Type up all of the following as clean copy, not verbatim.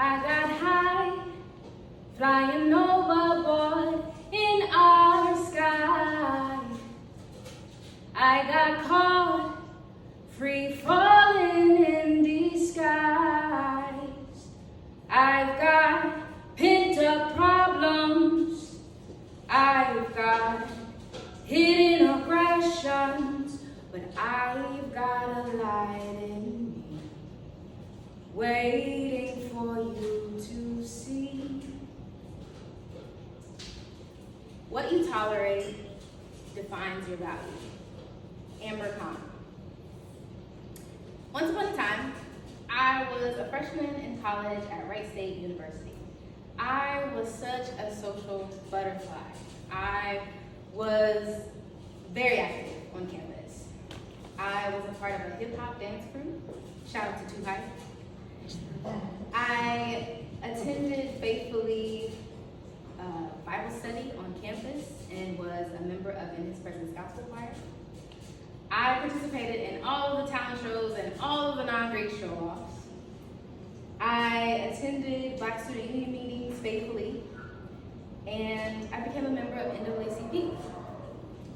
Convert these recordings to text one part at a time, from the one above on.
I got high, flying overboard in our sky. I got caught, free falling in disguise. I've got pent up problems. I've got hidden aggressions, but I've got a light in me, waiting for you to see. What you tolerate defines your value. Amber Khan. Once upon a time, I was a freshman in college at Wright State University. I was such a social butterfly. I was very active on campus. I was a part of a hip hop dance crew. Shout out to Joui. I attended faithfully Bible study on campus and was a member of In His Presence Gospel Choir. I participated in all of the talent shows and all of the non-great show-offs. I attended Black Student Union meetings faithfully, and I became a member of NAACP.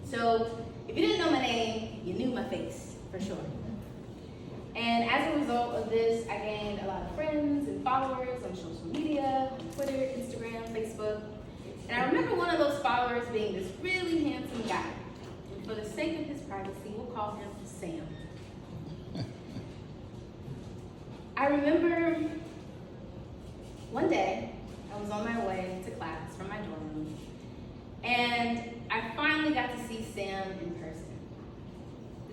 So if you didn't know my name, you knew my face, for sure. And as a result of this, I gained a lot of friends and followers on social media, on Twitter, Instagram, Facebook. And I remember one of those followers being this really handsome guy. And for the sake of his privacy, we'll call him Sam. I remember one day, I was on my way to class from my dorm room, and I finally got to see Sam in person.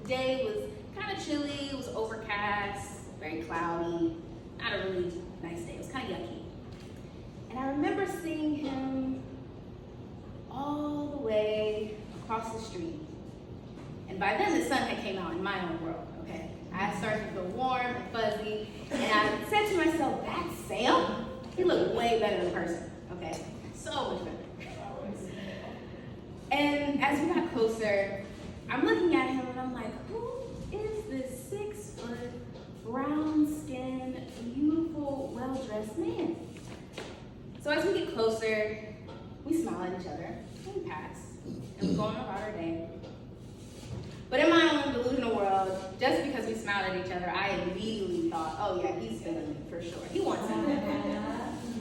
The day was kind of chilly, it was overcast, very cloudy, not a really nice day, it was kind of yucky. And I remember seeing him all the way across the street. And by then the sun had came out in my own world, okay? I started to feel warm and fuzzy, and I said to myself, that's Sam? He looked way better in person, okay? So much better. And as we got closer, I'm looking at him and I'm like, who is this 6 foot, brown skinned, beautiful, well-dressed man? So as we get closer, we smile at each other, and we pass, and we go on about our day. But in my own delusional world, just because we smiled at each other, I immediately thought, oh yeah, he's feeling me for sure. He wants me.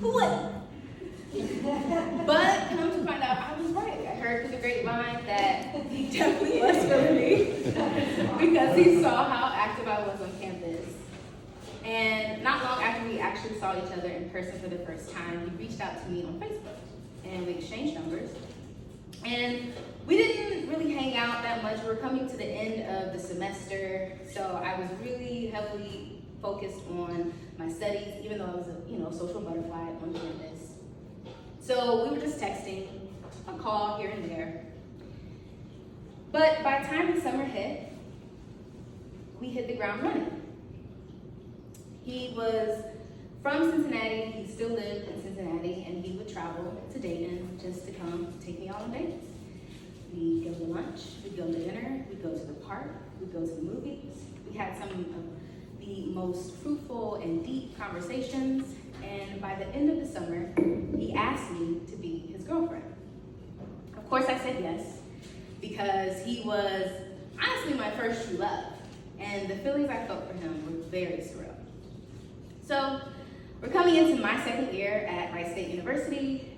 Who wouldn't? But come to find out, I was right. I heard through the grapevine that he definitely was feeling me because he saw how active I was on campus. And not long after we actually saw each other in person for the first time, he reached out to me on Facebook and we exchanged numbers. And we didn't really hang out that much. We were coming to the end of the semester, so I was really heavily focused on my studies, even though I was a social butterfly on campus. So we were just texting, a call here and there. But by the time the summer hit, we hit the ground running. He was from Cincinnati, he still lived in Cincinnati, and he would travel to Dayton just to come take me out on dates. We'd go to lunch, we'd go to dinner, we'd go to the park, we'd go to the movies. We had some of the most fruitful and deep conversations, and by the end of the summer, he asked me to be his girlfriend. Of course I said yes, because he was honestly my first true love, and the feelings I felt for him were very surreal. So, we're coming into my second year at Wright State University,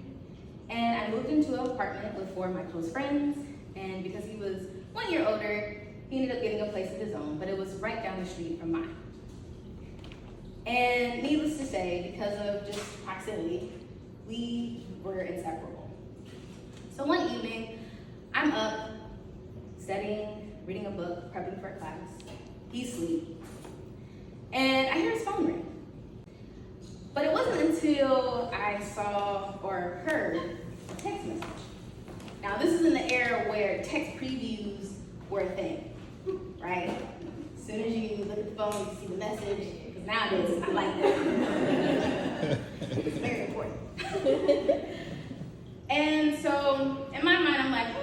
and I moved into an apartment with 4 of my close friends, and because he was 1 year older, he ended up getting a place of his own, but it was right down the street from mine. And needless to say, because of just proximity, we were inseparable. So one evening, I'm up, studying, reading a book, prepping for a class. He's asleep, and I hear his phone ring. But it wasn't until I saw or heard a text message. Now, this is in the era where text previews were a thing, right? As soon as you look at the phone, you see the message, because nowadays it's not like that. It's very important. And so, in my mind, I'm like,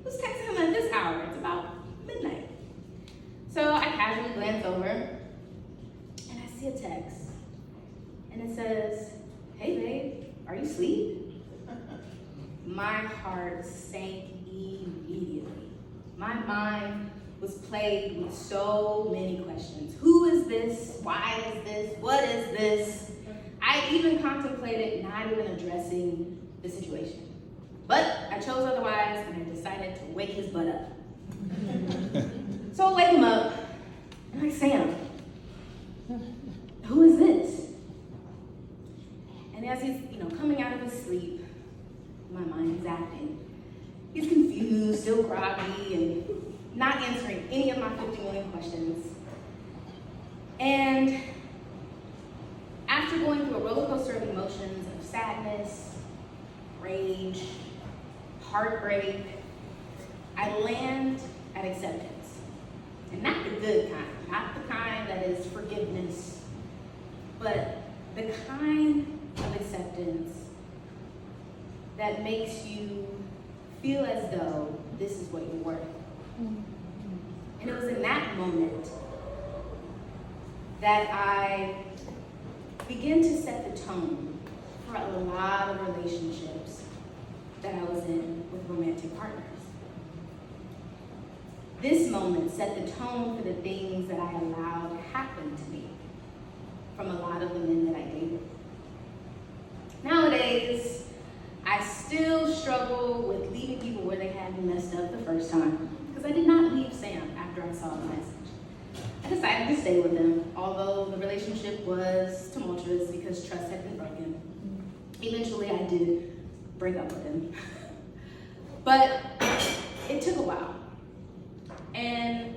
who's texting him at this hour? It's about midnight. So I casually glance over, and I see a text. and it says, "Hey babe, are you asleep?" My heart sank immediately. My mind was plagued with so many questions. Who is this? Why is this? What is this? I even contemplated not even addressing the situation. But I chose otherwise, and I decided to wake his butt up. So I wake him up, and I'm like, "Sam, who is this?" And as he's, coming out of his sleep, my mind is acting. He's confused, still groggy, and not answering any of my 50 million questions. And after going through a roller coaster of emotions of sadness, rage, heartbreak, I land at acceptance. And not the good kind, not the kind that is forgiveness, but the kind of acceptance that makes you feel as though this is what you're worth. And it was in that moment that I began to set the tone for a lot of relationships that I was in with romantic partners. This moment set the tone for the things that I allowed to happen to me from a lot of the men that I dated. Nowadays, I still struggle with leaving people where they had me messed up the first time, because I did not leave Sam after I saw the message. I decided to stay with him, although the relationship was tumultuous because trust had been broken. Eventually, I did break up with him. But it took a while. And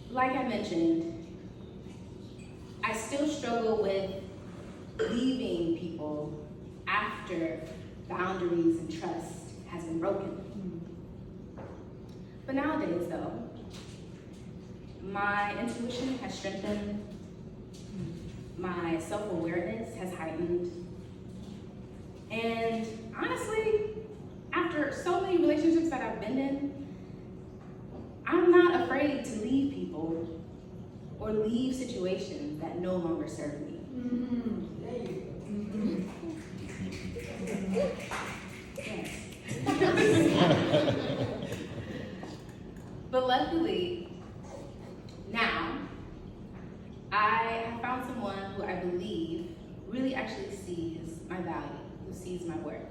like I mentioned, I still struggle with leaving people after boundaries and trust has been broken. But nowadays, though, my intuition has strengthened, my self-awareness has heightened, and honestly, after so many relationships that I've been in, I'm not afraid to leave people or leave situations that no longer serve me. Yes. But luckily, now, I have found someone who I believe really actually sees my value, who sees my worth.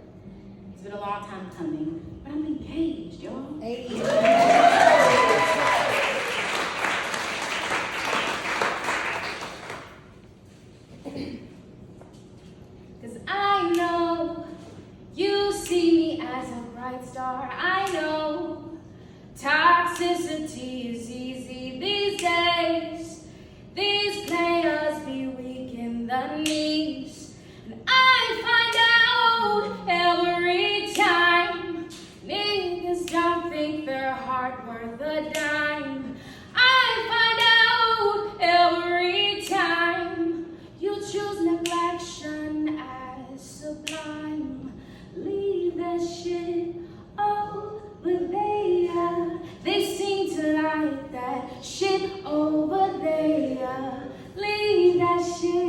It's been a long time coming, but I'm engaged, y'all. Hey. Cause I know you see me as a bright star. I know toxicity is easy these days. These players be weak in the knees. And I find out every time niggas don't think their heart worth a dime. I find out every time you choose neglection as sublime. Leave that shit over there. They seem to like that shit over there. Leave that shit